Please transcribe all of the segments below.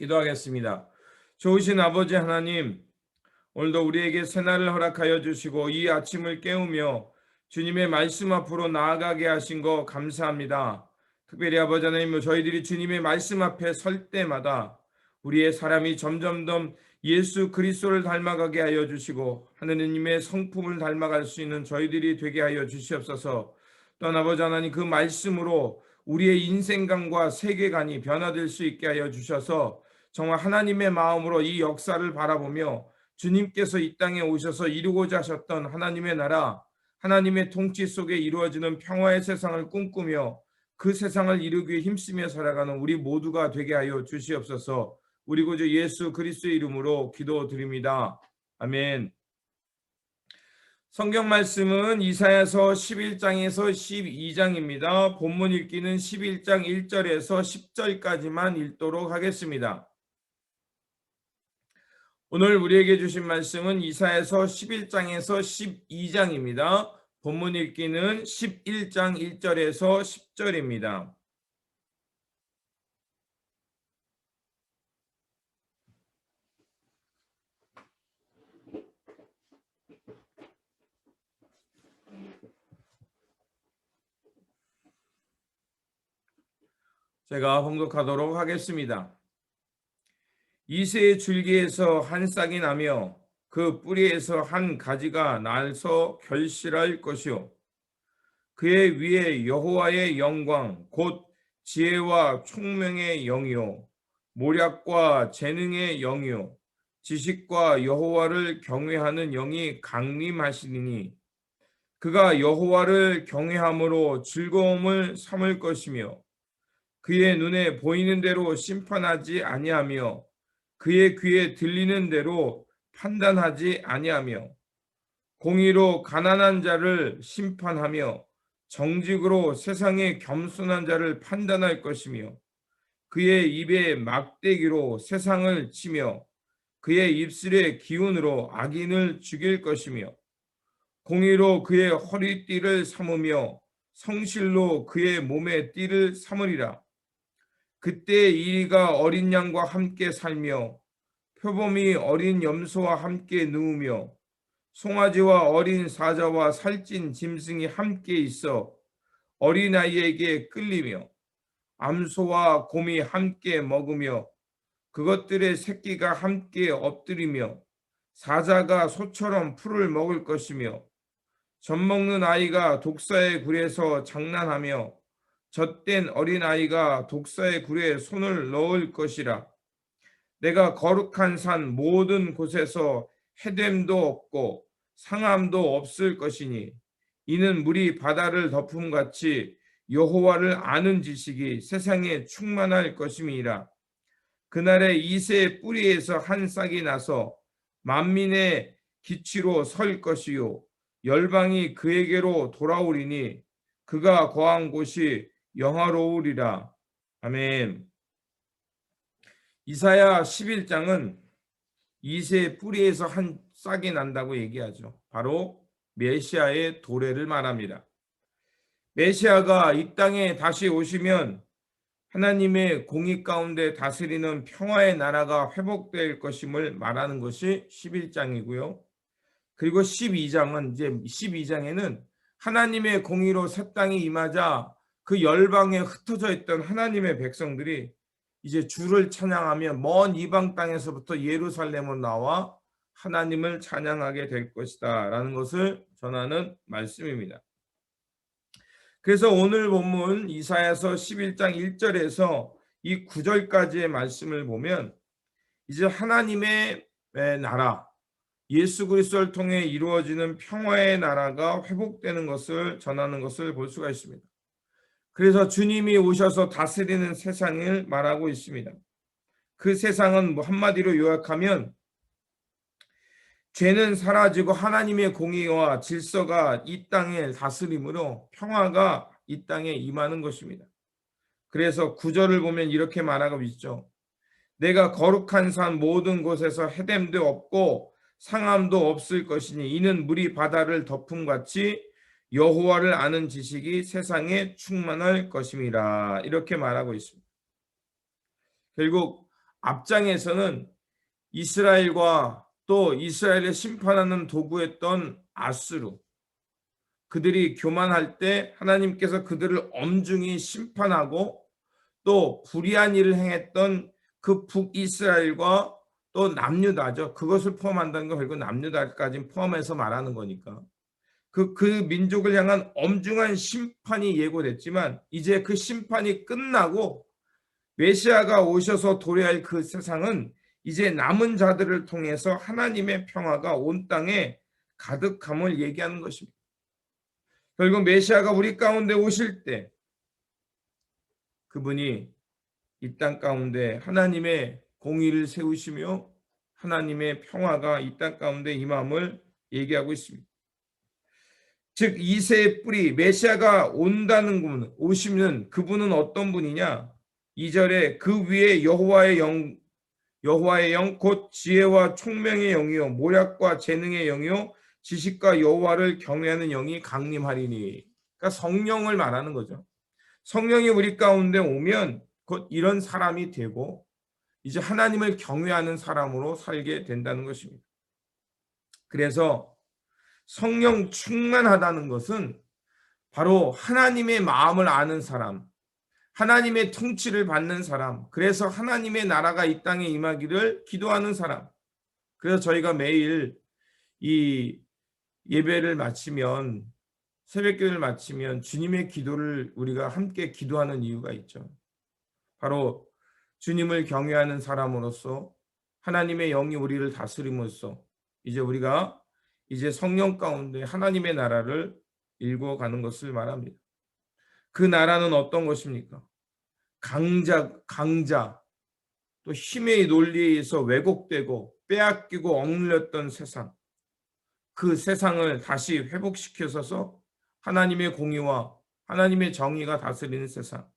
기도하겠습니다. 좋으신 아버지 하나님, 오늘도 우리에게 새날을 허락하여 주시고 이 아침을 깨우며 주님의 말씀 앞으로 나아가게 하신 거 감사합니다. 특별히 아버지 하나님, 저희들이 주님의 말씀 앞에 설 때마다 우리의 사람이 점점 더 예수 그리스도를 닮아가게 하여 주시고 하느님의 성품을 닮아갈 수 있는 저희들이 되게 하여 주시옵소서. 또한 아버지 하나님, 그 말씀으로 우리의 인생관과 세계관이 변화될 수 있게 하여 주셔서 정말 하나님의 마음으로 이 역사를 바라보며 주님께서 이 땅에 오셔서 이루고자 하셨던 하나님의 나라, 하나님의 통치 속에 이루어지는 평화의 세상을 꿈꾸며 그 세상을 이루기 위해 힘쓰며 살아가는 우리 모두가 되게 하여 주시옵소서. 우리 구주 예수 그리스도의 이름으로 기도드립니다. 아멘. 성경 말씀은 이사야서 11장에서 12장입니다. 본문 읽기는 11장 1절에서 10절까지만 읽도록 하겠습니다. 오늘 우리에게 주신 말씀은 이사야서 11장에서 12장입니다. 본문 읽기는 11장 1절에서 10절입니다. 제가 봉독하도록 하겠습니다. 이새의 줄기에서 한 싹이 나며 그 뿌리에서 한 가지가 나서 결실할 것이요 그의 위에 여호와의 영광 곧 지혜와 총명의 영이요 모략과 재능의 영이요 지식과 여호와를 경외하는 영이 강림하시리니 그가 여호와를 경외함으로 즐거움을 삼을 것이며 그의 눈에 보이는 대로 심판하지 아니하며 그의 귀에 들리는 대로 판단하지 아니하며 공의로 가난한 자를 심판하며 정직으로 세상의 겸손한 자를 판단할 것이며 그의 입에 막대기로 세상을 치며 그의 입술의 기운으로 악인을 죽일 것이며 공의로 그의 허리띠를 삼으며 성실로 그의 몸의 띠를 삼으리라. 그때 이리가 어린 양과 함께 살며 표범이 어린 염소와 함께 누우며 송아지와 어린 사자와 살찐 짐승이 함께 있어 어린아이에게 끌리며 암소와 곰이 함께 먹으며 그것들의 새끼가 함께 엎드리며 사자가 소처럼 풀을 먹을 것이며 젖먹는 아이가 독사의 굴에서 장난하며 젖된 어린아이가 독사의 굴에 손을 넣을 것이라. 내가 거룩한 산 모든 곳에서 해됨도 없고 상함도 없을 것이니 이는 물이 바다를 덮음같이 여호와를 아는 지식이 세상에 충만할 것임이라. 그날에 이새의 뿌리에서 한 싹이 나서 만민의 기치로 설 것이요 열방이 그에게로 돌아오리니 그가 거한 곳이 영화로우리라. 아멘. 이사야 11장은 이새의 뿌리에서 한 싹이 난다고 얘기하죠. 바로 메시아의 도래를 말합니다. 메시아가 이 땅에 다시 오시면 하나님의 공의 가운데 다스리는 평화의 나라가 회복될 것임을 말하는 것이 11장이고요. 그리고 12장에는 하나님의 공의로 새 땅이 임하자 그 열방에 흩어져 있던 하나님의 백성들이 이제 주를 찬양하며 먼 이방 땅에서부터 예루살렘으로 나와 하나님을 찬양하게 될 것이다 라는 것을 전하는 말씀입니다. 그래서 오늘 본문 이사야서 11장 1절에서 이 9절까지의 말씀을 보면 이제 하나님의 나라 예수 그리스도를 통해 이루어지는 평화의 나라가 회복되는 것을 전하는 것을 볼 수가 있습니다. 그래서 주님이 오셔서 다스리는 세상을 말하고 있습니다. 그 세상은 한마디로 요약하면 죄는 사라지고 하나님의 공의와 질서가 이 땅에 다스림으로 평화가 이 땅에 임하는 것입니다. 그래서 9절을 보면 이렇게 말하고 있죠. 내가 거룩한 산 모든 곳에서 해됨도 없고 상함도 없을 것이니 이는 물이 바다를 덮음같이 여호와를 아는 지식이 세상에 충만할 것임이라. 이렇게 말하고 있습니다. 결국 앞장에서는 이스라엘과 또 이스라엘을 심판하는 도구였던 아수르, 그들이 교만할 때 하나님께서 그들을 엄중히 심판하고 또 불의한 일을 행했던 그 북이스라엘과 또 남유다죠. 그것을 포함한다는 건 결국 남유다까지 포함해서 말하는 거니까. 그 민족을 향한 엄중한 심판이 예고됐지만 이제 그 심판이 끝나고 메시아가 오셔서 도래할 그 세상은 이제 남은 자들을 통해서 하나님의 평화가 온 땅에 가득함을 얘기하는 것입니다. 결국 메시아가 우리 가운데 오실 때 그분이 이 땅 가운데 하나님의 공의를 세우시며 하나님의 평화가 이 땅 가운데 임함을 얘기하고 있습니다. 즉 이새의 뿌리 메시아가 온다는 분, 오시면 그분은 어떤 분이냐? 2절에 그 위에 여호와의 영 곧 지혜와 총명의 영이요 모략과 재능의 영이요 지식과 여호와를 경외하는 영이 강림하리니. 그러니까 성령을 말하는 거죠. 성령이 우리 가운데 오면 곧 이런 사람이 되고 이제 하나님을 경외하는 사람으로 살게 된다는 것입니다. 그래서 성령 충만하다는 것은 바로 하나님의 마음을 아는 사람, 하나님의 통치를 받는 사람, 그래서 하나님의 나라가 이 땅에 임하기를 기도하는 사람. 그래서 저희가 매일 이 예배를 마치면, 새벽기도를 마치면 주님의 기도를 우리가 함께 기도하는 이유가 있죠. 바로 주님을 경외하는 사람으로서 하나님의 영이 우리를 다스림으로써 이제 우리가 이제 성령 가운데 하나님의 나라를 일궈가는 것을 말합니다. 그 나라는 어떤 것입니까? 강자, 또 힘의 논리에 의해서 왜곡되고 빼앗기고 억눌렸던 세상, 그 세상을 다시 회복시켜서 하나님의 공의와 하나님의 정의가 다스리는 세상,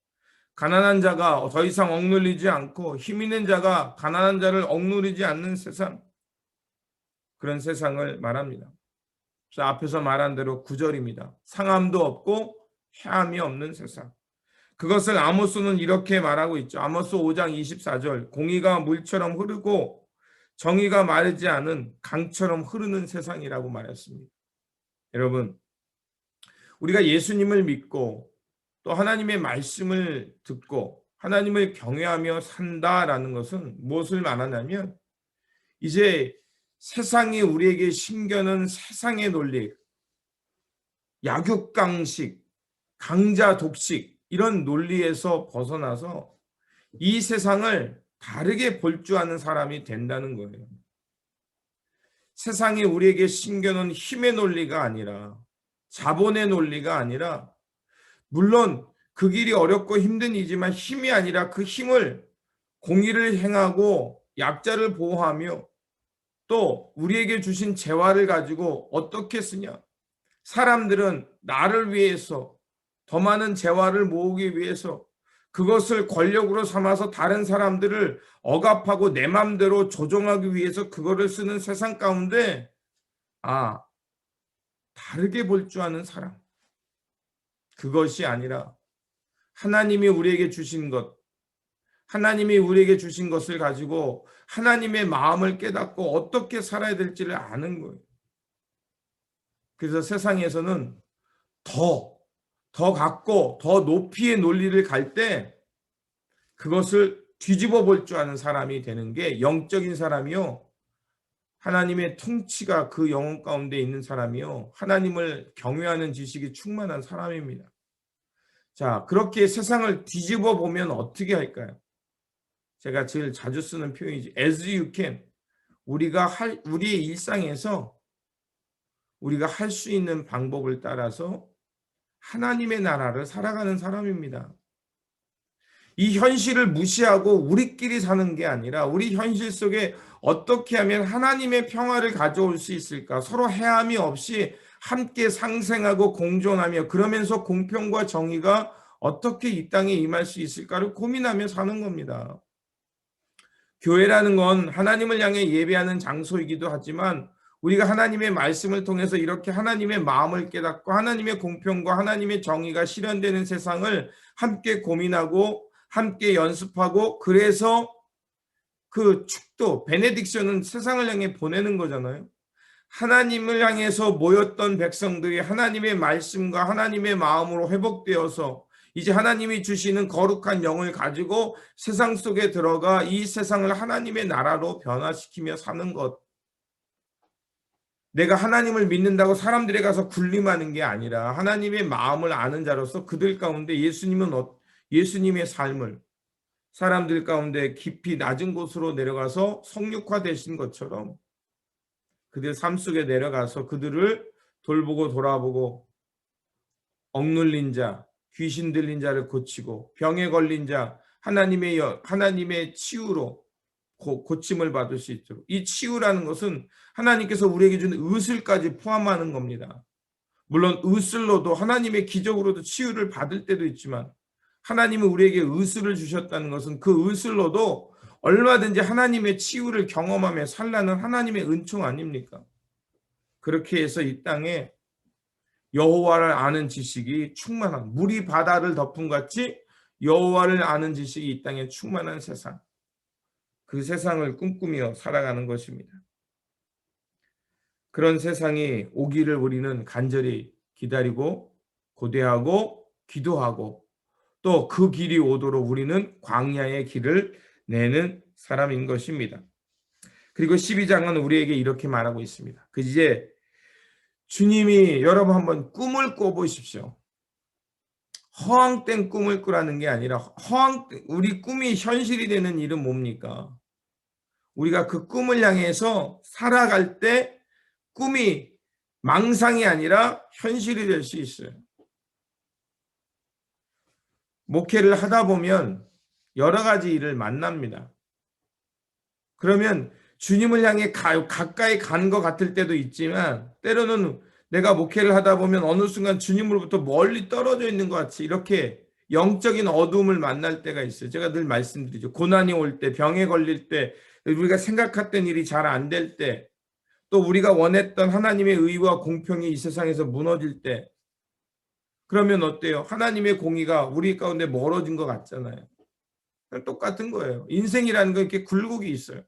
가난한 자가 더 이상 억눌리지 않고 힘 있는 자가 가난한 자를 억누르지 않는 세상, 그런 세상을 말합니다. 그래서 앞에서 말한 대로 9절입니다. 상함도 없고 해함이 없는 세상. 그것을 아모스는 이렇게 말하고 있죠. 아모스 5장 24절 공의가 물처럼 흐르고 정의가 마르지 않은 강처럼 흐르는 세상이라고 말했습니다. 여러분, 우리가 예수님을 믿고 또 하나님의 말씀을 듣고 하나님을 경외하며 산다라는 것은 무엇을 말하냐면 이제 세상이 우리에게 심겨놓은 세상의 논리, 약육강식, 강자 독식 이런 논리에서 벗어나서 이 세상을 다르게 볼 줄 아는 사람이 된다는 거예요. 세상이 우리에게 심겨놓은 힘의 논리가 아니라 자본의 논리가 아니라 물론 그 길이 어렵고 힘든 일이지만 힘이 아니라 그 힘을 공의를 행하고 약자를 보호하며 또 우리에게 주신 재화를 가지고 어떻게 쓰냐. 사람들은 나를 위해서 더 많은 재화를 모으기 위해서 그것을 권력으로 삼아서 다른 사람들을 억압하고 내 맘대로 조종하기 위해서 그거를 쓰는 세상 가운데 다르게 볼 줄 아는 사람, 그것이 아니라 하나님이 우리에게 주신 것, 하나님이 우리에게 주신 것을 가지고 하나님의 마음을 깨닫고 어떻게 살아야 될지를 아는 거예요. 그래서 세상에서는 더 갖고 더 높이의 논리를 갈 때 그것을 뒤집어 볼 줄 아는 사람이 되는 게 영적인 사람이요. 하나님의 통치가 그 영혼 가운데 있는 사람이요. 하나님을 경외하는 지식이 충만한 사람입니다. 자, 그렇게 세상을 뒤집어 보면 어떻게 할까요? 제가 제일 자주 쓰는 표현이지. As you can. 우리의 일상에서 우리가 할 수 있는 방법을 따라서 하나님의 나라를 살아가는 사람입니다. 이 현실을 무시하고 우리끼리 사는 게 아니라 우리 현실 속에 어떻게 하면 하나님의 평화를 가져올 수 있을까? 서로 해함이 없이 함께 상생하고 공존하며 그러면서 공평과 정의가 어떻게 이 땅에 임할 수 있을까를 고민하며 사는 겁니다. 교회라는 건 하나님을 향해 예배하는 장소이기도 하지만 우리가 하나님의 말씀을 통해서 이렇게 하나님의 마음을 깨닫고 하나님의 공평과 하나님의 정의가 실현되는 세상을 함께 고민하고 함께 연습하고 그래서 그 축도, 베네딕션은 세상을 향해 보내는 거잖아요. 하나님을 향해서 모였던 백성들이 하나님의 말씀과 하나님의 마음으로 회복되어서 이제 하나님이 주시는 거룩한 영을 가지고 세상 속에 들어가 이 세상을 하나님의 나라로 변화시키며 사는 것. 내가 하나님을 믿는다고 사람들에 가서 군림하는 게 아니라 하나님의 마음을 아는 자로서 그들 가운데 예수님의 삶을 사람들 가운데 깊이 낮은 곳으로 내려가서 성육화되신 것처럼 그들 삶 속에 내려가서 그들을 돌보고 돌아보고 억눌린 자, 귀신 들린 자를 고치고 병에 걸린 자 하나님의 치유로 고침을 받을 수 있도록. 이 치유라는 것은 하나님께서 우리에게 준 의술까지 포함하는 겁니다. 물론 의술로도 하나님의 기적으로도 치유를 받을 때도 있지만 하나님은 우리에게 의술을 주셨다는 것은 그 의술로도 얼마든지 하나님의 치유를 경험하며 살라는 하나님의 은총 아닙니까? 그렇게 해서 이 땅에 여호와를 아는 지식이 충만한, 물이 바다를 덮은 같이 여호와를 아는 지식이 이 땅에 충만한 세상, 그 세상을 꿈꾸며 살아가는 것입니다. 그런 세상이 오기를 우리는 간절히 기다리고 고대하고 기도하고 또 그 길이 오도록 우리는 광야의 길을 내는 사람인 것입니다. 그리고 12장은 우리에게 이렇게 말하고 있습니다. 이제 주님이, 여러분 한번 꿈을 꿔보십시오. 허황된 꿈을 꾸라는 게 아니라 우리 꿈이 현실이 되는 일은 뭡니까? 우리가 그 꿈을 향해서 살아갈 때 꿈이 망상이 아니라 현실이 될 수 있어요. 목회를 하다 보면 여러 가지 일을 만납니다. 그러면 주님을 향해 가까이 간 것 같을 때도 있지만 때로는 내가 목회를 하다 보면 어느 순간 주님으로부터 멀리 떨어져 있는 것 같이 이렇게 영적인 어둠을 만날 때가 있어요. 제가 늘 말씀드리죠. 고난이 올 때, 병에 걸릴 때, 우리가 생각했던 일이 잘 안 될 때, 또 우리가 원했던 하나님의 의와 공평이 이 세상에서 무너질 때, 그러면 어때요? 하나님의 공의가 우리 가운데 멀어진 것 같잖아요. 똑같은 거예요. 인생이라는 건 이렇게 굴곡이 있어요.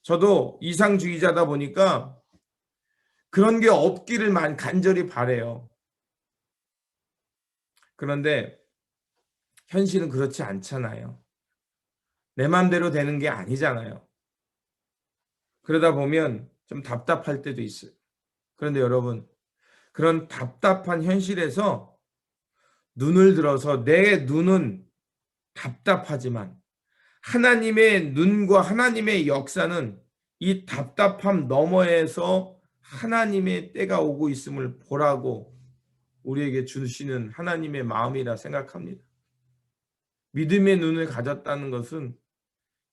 저도 이상주의자다 보니까 그런 게 없기를 간절히 바래요. 그런데 현실은 그렇지 않잖아요. 내 마음대로 되는 게 아니잖아요. 그러다 보면 좀 답답할 때도 있어요. 그런데 여러분, 그런 답답한 현실에서 눈을 들어서 내 눈은 답답하지만 하나님의 눈과 하나님의 역사는 이 답답함 너머에서 하나님의 때가 오고 있음을 보라고 우리에게 주시는 하나님의 마음이라 생각합니다. 믿음의 눈을 가졌다는 것은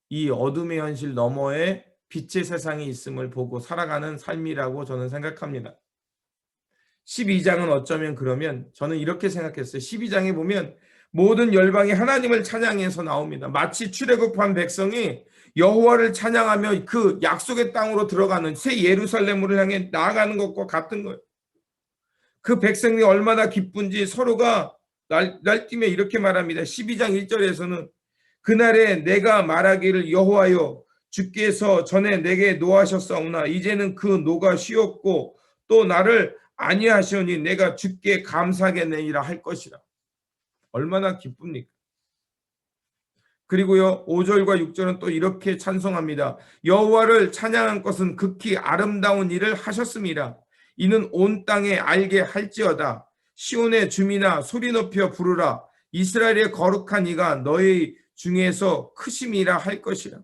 이 어둠의 현실 너머에 빛의 세상이 있음을 보고 살아가는 삶이라고 저는 생각합니다. 12장은 어쩌면 그러면 저는 이렇게 생각했어요. 12장에 보면 모든 열방이 하나님을 찬양해서 나옵니다. 마치 출애굽한 백성이 여호와를 찬양하며 그 약속의 땅으로 들어가는 새 예루살렘으로 향해 나아가는 것과 같은 거예요. 그 백성이 얼마나 기쁜지 서로가 날뛰며 이렇게 말합니다. 12장 1절에서는 그날에 내가 말하기를 여호와여 주께서 전에 내게 노하셨사오나 이제는 그 노가 쉬었고 또 나를 아니하시오니 내가 주께 감사하겠느니라 할 것이라. 얼마나 기쁩니까? 그리고요 5절과 6절은 또 이렇게 찬송합니다. 여호와를 찬양한 것은 극히 아름다운 일을 하셨음이라. 이는 온 땅에 알게 할지어다. 시온의 주민아 소리 높여 부르라. 이스라엘의 거룩한 이가 너희 중에서 크심이라 할 것이라.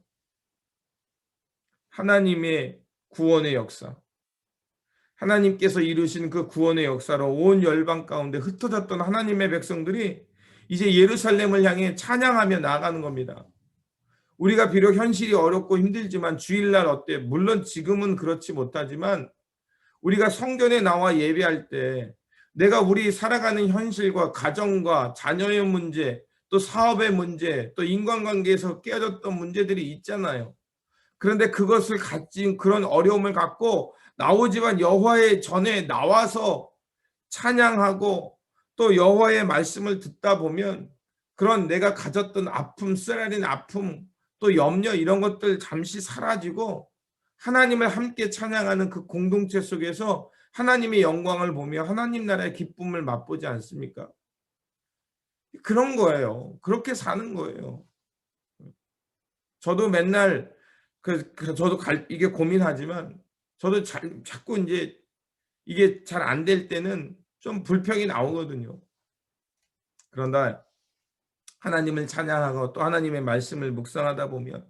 하나님의 구원의 역사, 하나님께서 이루신 그 구원의 역사로 온 열방 가운데 흩어졌던 하나님의 백성들이 이제 예루살렘을 향해 찬양하며 나아가는 겁니다. 우리가 비록 현실이 어렵고 힘들지만 주일날 어때? 물론 지금은 그렇지 못하지만 우리가 성전에 나와 예배할 때 내가 우리 살아가는 현실과 가정과 자녀의 문제, 또 사업의 문제, 또 인간관계에서 깨어졌던 문제들이 있잖아요. 그런데 그것을 가진 그런 어려움을 갖고 나오지만 여호와의 전에 나와서 찬양하고 또 여호와의 말씀을 듣다 보면 그런 내가 가졌던 아픔, 쓰라린 아픔, 또 염려 이런 것들 잠시 사라지고 하나님을 함께 찬양하는 그 공동체 속에서 하나님의 영광을 보며 하나님 나라의 기쁨을 맛보지 않습니까? 그런 거예요. 그렇게 사는 거예요. 저도 맨날 저도 이게 고민하지만 저도 자꾸 이제 이게 잘 안 될 때는 좀 불평이 나오거든요. 그런다 하나님을 찬양하고 또 하나님의 말씀을 묵상하다 보면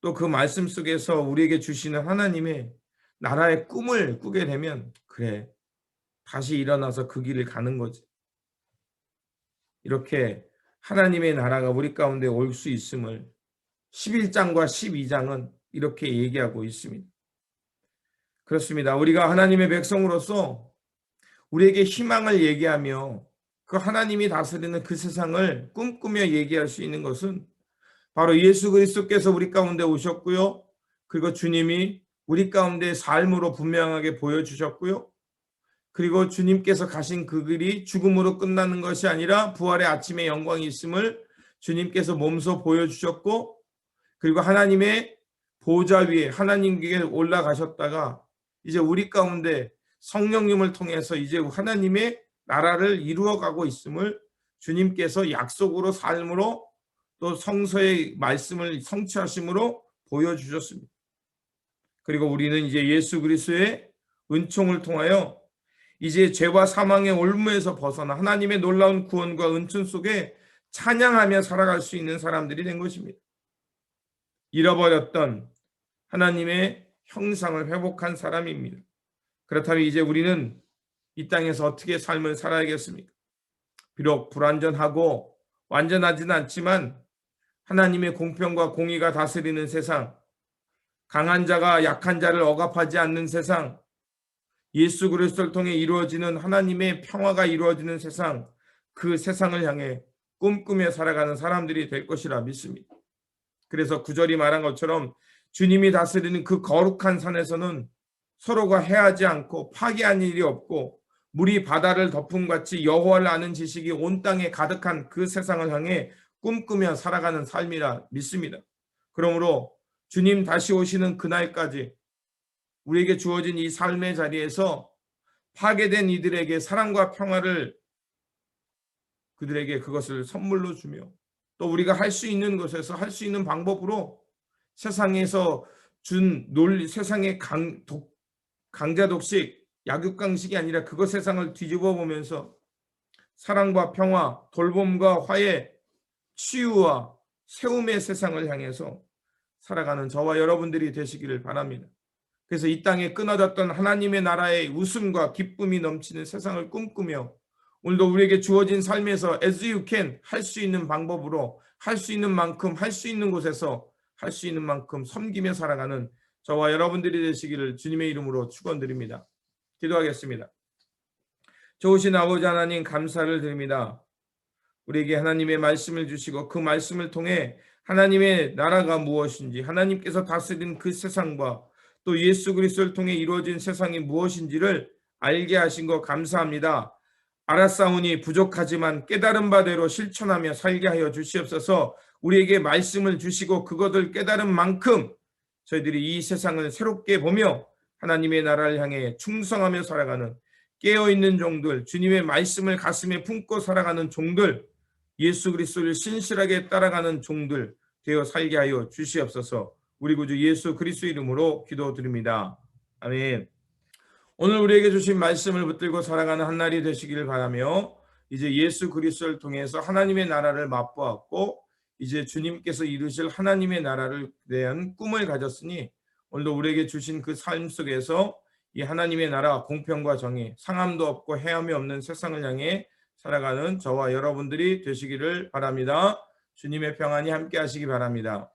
또 그 말씀 속에서 우리에게 주시는 하나님의 나라의 꿈을 꾸게 되면 그래 다시 일어나서 그 길을 가는 거지. 이렇게 하나님의 나라가 우리 가운데 올 수 있음을 11장과 12장은 이렇게 얘기하고 있습니다. 그렇습니다. 우리가 하나님의 백성으로서 우리에게 희망을 얘기하며 그 하나님이 다스리는 그 세상을 꿈꾸며 얘기할 수 있는 것은 바로 예수 그리스도께서 우리 가운데 오셨고요. 그리고 주님이 우리 가운데 삶으로 분명하게 보여주셨고요. 그리고 주님께서 가신 그 길이 죽음으로 끝나는 것이 아니라 부활의 아침의 영광이 있음을 주님께서 몸소 보여주셨고, 그리고 하나님의 보좌 위에 하나님께 올라가셨다가 이제 우리 가운데 성령님을 통해서 이제 하나님의 나라를 이루어가고 있음을 주님께서 약속으로 삶으로 또 성서의 말씀을 성취하심으로 보여주셨습니다. 그리고 우리는 이제 예수 그리스도의 은총을 통하여 이제 죄와 사망의 올무에서 벗어나 하나님의 놀라운 구원과 은총 속에 찬양하며 살아갈 수 있는 사람들이 된 것입니다. 잃어버렸던 하나님의 형상을 회복한 사람입니다. 그렇다면 이제 우리는 이 땅에서 어떻게 삶을 살아야겠습니까? 비록 불완전하고 완전하지는 않지만 하나님의 공평과 공의가 다스리는 세상, 강한 자가 약한 자를 억압하지 않는 세상, 예수 그리스도를 통해 이루어지는 하나님의 평화가 이루어지는 세상, 그 세상을 향해 꿈꾸며 살아가는 사람들이 될 것이라 믿습니다. 그래서 구절이 말한 것처럼 주님이 다스리는 그 거룩한 산에서는 서로가 해하지 않고 파괴한 일이 없고 물이 바다를 덮음같이 여호와를 아는 지식이 온 땅에 가득한 그 세상을 향해 꿈꾸며 살아가는 삶이라 믿습니다. 그러므로 주님 다시 오시는 그날까지 우리에게 주어진 이 삶의 자리에서 파괴된 이들에게 사랑과 평화를 그들에게 그것을 선물로 주며 또 우리가 할 수 있는 것에서 할 수 있는 방법으로 세상에서 준 논리, 세상의 강자독식, 약육강식이 아니라 그것 세상을 뒤집어 보면서 사랑과 평화, 돌봄과 화해, 치유와 세움의 세상을 향해서 살아가는 저와 여러분들이 되시기를 바랍니다. 그래서 이 땅에 끊어졌던 하나님의 나라의 웃음과 기쁨이 넘치는 세상을 꿈꾸며 오늘도 우리에게 주어진 삶에서 as you can 할 수 있는 방법으로 할 수 있는 만큼 할 수 있는 곳에서 할 수 있는 만큼 섬기며 살아가는 저와 여러분들이 되시기를 주님의 이름으로 축원드립니다. 기도하겠습니다. 좋으신 아버지 하나님 감사를 드립니다. 우리에게 하나님의 말씀을 주시고 그 말씀을 통해 하나님의 나라가 무엇인지 하나님께서 다스린 그 세상과 또 예수 그리스도를 통해 이루어진 세상이 무엇인지를 알게 하신 것 감사합니다. 알았사오니 부족하지만 깨달은 바대로 실천하며 살게 하여 주시옵소서. 우리에게 말씀을 주시고 그것을 깨달은 만큼 저희들이 이 세상을 새롭게 보며 하나님의 나라를 향해 충성하며 살아가는 깨어있는 종들, 주님의 말씀을 가슴에 품고 살아가는 종들, 예수 그리스도를 신실하게 따라가는 종들 되어 살게 하여 주시옵소서. 우리 구주 예수 그리스도 이름으로 기도드립니다. 아멘. 오늘 우리에게 주신 말씀을 붙들고 살아가는 한 날이 되시기를 바라며 이제 예수 그리스도를 통해서 하나님의 나라를 맛보았고 이제 주님께서 이루실 하나님의 나라를 대한 꿈을 가졌으니 오늘도 우리에게 주신 그 삶 속에서 이 하나님의 나라 공평과 정의, 상함도 없고 해함이 없는 세상을 향해 살아가는 저와 여러분들이 되시기를 바랍니다. 주님의 평안이 함께 하시기 바랍니다.